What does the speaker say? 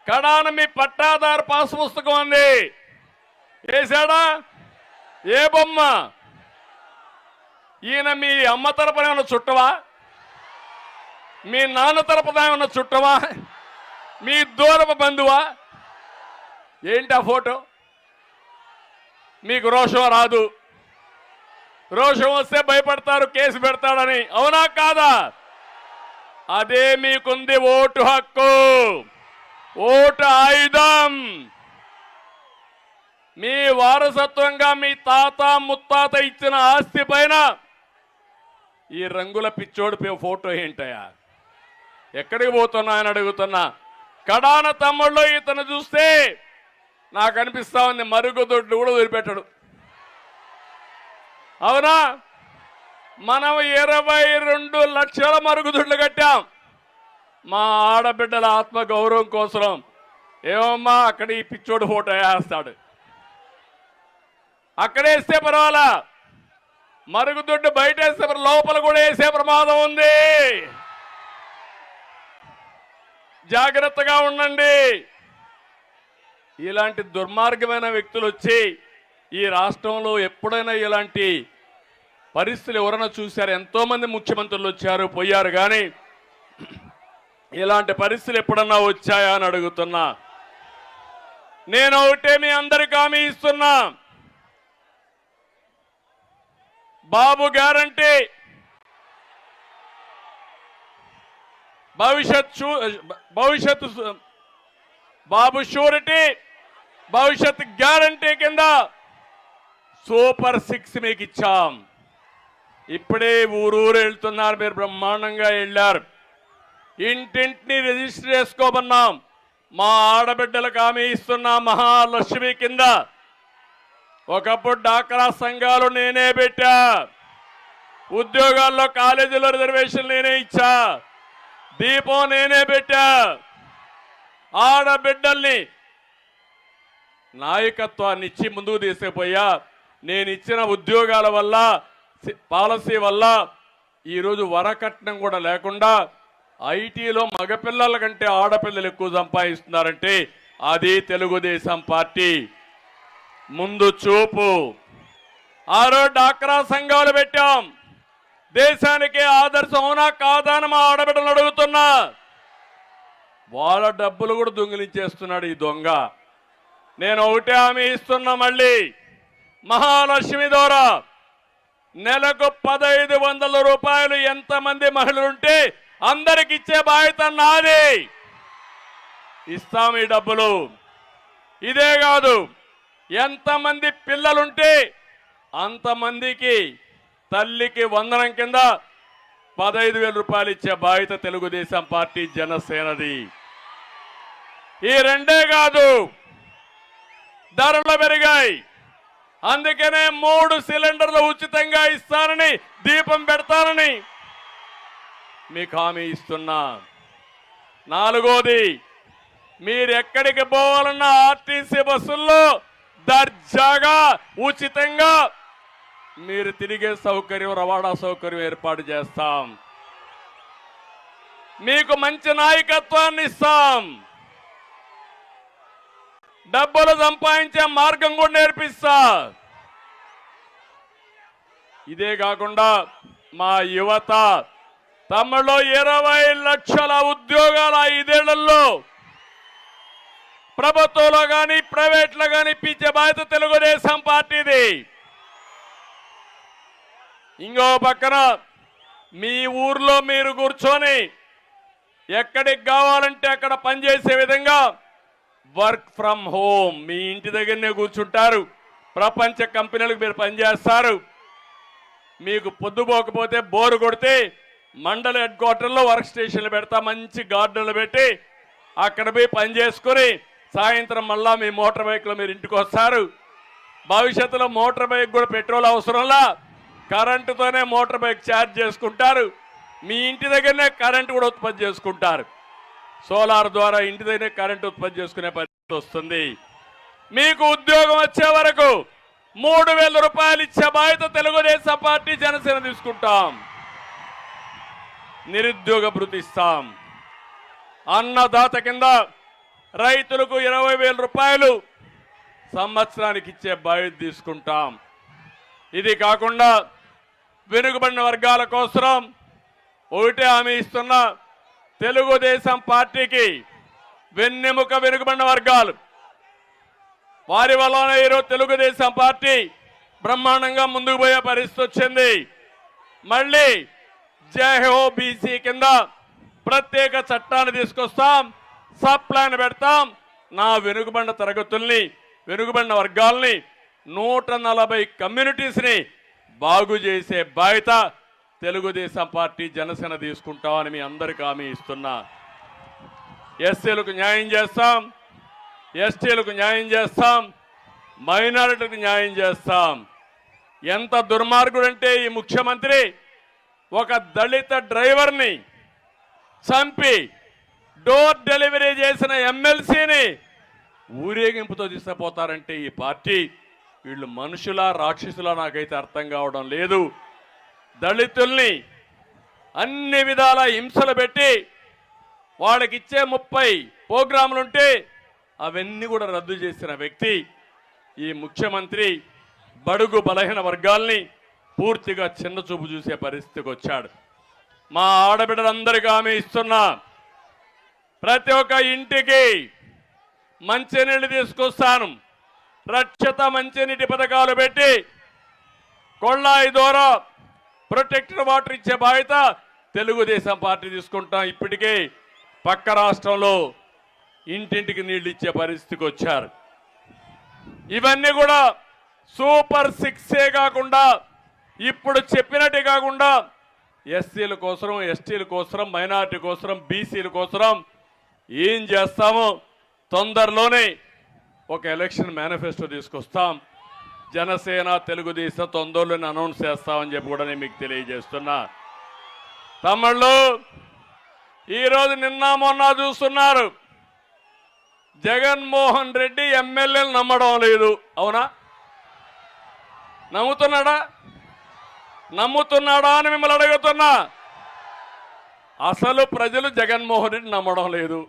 కడాన మీ పట్టాదారు పాస్ పుస్తకం ఉంది, వేశాడా? ఏ బొమ్మ? ఈయన మీ అమ్మ తరపున ఏమన్నా చుట్టవా? మీ నాన్న తరపున ఏమన్నా చుట్టవా? మీ దూరపు బంధువా? ఏంటి ఆ ఫోటో? మీకు రోషం రాదు, రోషం వస్తే భయపడతారు, కేసు పెడతాడని. అవునా కాదా? అదే మీకుంది ఓటు హక్కు, ఓటు ఆయుధం. మీ వారసత్వంగా మీ తాత ముత్తాత ఇచ్చిన ఆస్తి పైన ఈ రంగుల పిచ్చోడి ఫోటో ఏంటయా? ఎక్కడికి పోతున్నా అని అడుగుతున్నా. కడాన తమ్ముళ్ళు ఇతను చూస్తే నాకు అనిపిస్తా ఉంది మరుగుదొడ్లు కూడా వదిలిపెట్టడు. అవునా? మనం 22 లక్షల మరుగుదొడ్లు కట్టాం మా ఆడబిడ్డల ఆత్మ గౌరవం కోసం. ఏమమ్మా అక్కడ ఈ పిచ్చోడు ఫోటో వేస్తాడు, అక్కడేస్తే పర్వాలా, మరుగుదొడ్డు బయట వేస్తే లోపల కూడా వేసే ప్రమాదం ఉంది. జాగ్రత్తగా ఉండండి. ఇలాంటి దుర్మార్గమైన వ్యక్తులు వచ్చి ఈ రాష్ట్రంలో ఎప్పుడైనా ఇలాంటి పరిస్థితులు ఎవరైనా చూశారు? ఎంతో మంది ముఖ్యమంత్రులు వచ్చారు పోయారు, కానీ ఇలాంటి పరిస్థితులు ఎప్పుడన్నా వచ్చాయా అని అడుగుతున్నా. నేను ఒకటే మీ అందరికీ హామీ ఇస్తున్నా, బాబు గ్యారంటీ, భవిష్యత్తు బాబు షూరిటీ, భవిష్యత్ గ్యారంటీ కింద సూపర్ 6 మీకు ఇచ్చాం. ఇప్పుడే ఊరూరు వెళ్తున్నారు, మీరు బ్రహ్మాండంగా వెళ్ళారు. ఇంటింటిని రిజిస్టర్ చేసుకోమన్నాం. మా ఆడబిడ్డలకు హామీ ఇస్తున్నా, మహాలక్ష్మి కింద. ఒకప్పుడు డాక్రా సంఘాలు నేనే పెట్టా, ఉద్యోగాల్లో కాలేజీలో రిజర్వేషన్ నేనే ఇచ్చా, దీపం నేనే పెట్టా. ఆడబిడ్డల్ని నాయకత్వాన్ని ఇచ్చి ముందుకు తీసుకుపోయా. నేను ఇచ్చిన ఉద్యోగాల వల్ల, పాలసీ వల్ల ఈరోజు వరకట్నం కూడా లేకుండా ఐటీలో మగపిల్లల కంటే ఆడపిల్లలు ఎక్కువ సంపాదిస్తున్నారంటే అది తెలుగుదేశం పార్టీ ముందు చూపు. ఆ రోజు డాక్రా సంఘాలు పెట్టాం, దేశానికి ఆదర్శం. అవునా కాదా అని మా ఆడబిడ్డలు అడుగుతున్నా. వాళ్ళ డబ్బులు కూడా దొంగిలించేస్తున్నాడు ఈ దొంగ. నేను ఒకటే హామీ ఇస్తున్నా, మళ్ళీ మహాలక్ష్మి ద్వారా నెలకు 1500 రూపాయలు ఎంతమంది మహిళలుంటే అందరికి ఇచ్చే బాధ్యత నాది. ఇస్తాం ఈ డబ్బులు. ఇదే కాదు, ఎంతమంది పిల్లలుంటే అంతమందికి తల్లికి వందనం కింద 15,000 రూపాయలు ఇచ్చే బాధ్యత తెలుగుదేశం పార్టీ జనసేనది. ఈ రెండే కాదు, ధరలు పెరిగాయి, అందుకనే 3 సిలిండర్లు ఉచితంగా ఇస్తానని, దీపం పెడతానని మీకు హామీ ఇస్తున్నా. 4వది, మీరు ఎక్కడికి పోవాలన్నా ఆర్టీసీ బస్సుల్లో దర్జాగా ఉచితంగా మీరు తిరిగే సౌకర్యం, రవాణా సౌకర్యం ఏర్పాటు చేస్తాం. మీకు మంచి నాయకత్వాన్ని ఇస్తాం, డబ్బులు సంపాదించే మార్గం కూడా నేర్పిస్తా. ఇదే కాకుండా మా యువత తమలో 20 లక్షల ఉద్యోగాల 5 ఏళ్లలో ప్రభుత్వంలో కానీ ప్రైవేట్లో కానీ ఇప్పించే బాధ్యత తెలుగుదేశం పార్టీది. ఇంకో పక్కన మీ ఊర్లో మీరు కూర్చొని ఎక్కడికి కావాలంటే అక్కడ పనిచేసే విధంగా వర్క్ ఫ్రమ్ హోమ్, మీ ఇంటి దగ్గరనే కూర్చుంటారు. ప్రపంచ కంపెనీలకు మీరు పనిచేస్తారు. మీకు పొద్దుపోకపోతే, బోరు కొడితే మండల హెడ్ క్వార్టర్లో వర్క్ స్టేషన్లు పెడతా, మంచి గార్డెన్లు పెట్టి అక్కడ పోయి పని చేసుకుని సాయంత్రం మళ్ళా మీ మోటార్ బైక్లో మీరు ఇంటికి వస్తారు. భవిష్యత్తులో మోటార్ బైక్ కూడా పెట్రోల్ అవసరంలా కరెంటుతోనే మోటార్ బైక్ ఛార్జ్ చేసుకుంటారు. మీ ఇంటి దగ్గరనే కరెంటు కూడా ఉత్పత్తి చేసుకుంటారు. సోలార్ ద్వారా ఇంటి దగ్గర కరెంటు ఉత్పత్తి చేసుకునే పరిస్థితి వస్తుంది. మీకు ఉద్యోగం వచ్చే వరకు 3,000 రూపాయలు ఇచ్చే బాధ్యత తెలుగుదేశం పార్టీ జనసేన తీసుకుంటాం. నిరుద్యోగ భృతి ఇస్తాం. అన్నదాత కింద రైతులకు 20,000 రూపాయలు సంవత్సరానికి ఇచ్చే బాధ్యత తీసుకుంటాం. ఇది కాకుండా వెనుకబడిన వర్గాల కోసం ఒకటే హామీ ఇస్తున్నా. తెలుగుదేశం పార్టీకి వెన్నెముక వెనుకబడిన వర్గాలు, వారి వల్లనే ఈరోజు తెలుగుదేశం పార్టీ బ్రహ్మాండంగా ముందుకు పోయే పరిస్థితి వచ్చింది. మళ్ళీ జై హో బీసీ కింద ప్రత్యేక చట్టాన్ని తీసుకొస్తాం, సబ్ ప్లాన్ పెడతాం. నా వెనుకబడిన తరగతుల్ని, వెనుకబడిన వర్గాల్ని, 140 కమ్యూనిటీస్ని బాగు చేసే బాధ్యత తెలుగుదేశం పార్టీ జనసేన తీసుకుంటామని మీ అందరికీ హామీ ఇస్తున్నా. ఎస్సీలకు న్యాయం చేస్తాం, ఎస్టీలకు న్యాయం చేస్తాం, మైనారిటీలకు న్యాయం చేస్తాం. ఎంత దుర్మార్గుడంటే ఈ ముఖ్యమంత్రి ఒక దళిత డ్రైవర్ని చంపి డోర్ డెలివరీ చేసిన ఎమ్మెల్సీని ఊరేగింపుతో తీసుకుపోతారంటే ఈ పార్టీ వీళ్ళు మనుషులా రాక్షసులా నాకైతే అర్థం కావడం లేదు. దళితుల్ని అన్ని విధాల హింసలు పెట్టి వాళ్ళకి ఇచ్చే 30 ప్రోగ్రాములుంటే అవన్నీ కూడా రద్దు చేసిన వ్యక్తి ఈ ముఖ్యమంత్రి. బడుగు బలహీన వర్గాల్ని పూర్తిగా చిన్న చూపు చూసే పరిస్థితికి వచ్చాడు. మా ఆడబిడ్డలందరికీ హామీ ఇస్తున్నా, ప్రతి ఒక్క ఇంటికి మంచినీళ్ళు తీసుకొస్తాను. రక్షిత మంచినీటి పథకాలు పెట్టి కొళ్ళాయి ద్వారా ప్రొటెక్టెడ్ వాటర్ ఇచ్చే బాధ్యత తెలుగుదేశం పార్టీ తీసుకుంటాం. ఇప్పటికే పక్క రాష్ట్రంలో ఇంటింటికి నీళ్లు ఇచ్చే పరిస్థితికి వచ్చారు. ఇవన్నీ కూడా సూపర్ 6 కాకుండా ఇప్పుడు చెప్పినట్టు కాకుండా ఎస్సీల కోసం, ఎస్టీల కోసం, మైనారిటీ కోసం, బీసీల కోసం ఏం చేస్తామో తొందరలోనే ఒక ఎలక్షన్ మేనిఫెస్టో తీసుకొస్తాం. జనసేన తెలుగుదేశం తొందరలోనే అనౌన్స్ చేస్తామని చెప్పి కూడా నేను మీకు తెలియజేస్తున్నా. తమ్ముళ్ళు, ఈరోజు నిన్న మొన్న చూస్తున్నారు, జగన్మోహన్ రెడ్డి ఎమ్మెల్యేలు నమ్మడం లేదు. అవునా? నమ్ముతున్నాడా అని మిమ్మల్ని అడుగుతున్నా. అసలు ప్రజలు జగన్మోహన్ రెడ్డి నమ్మడం లేదు.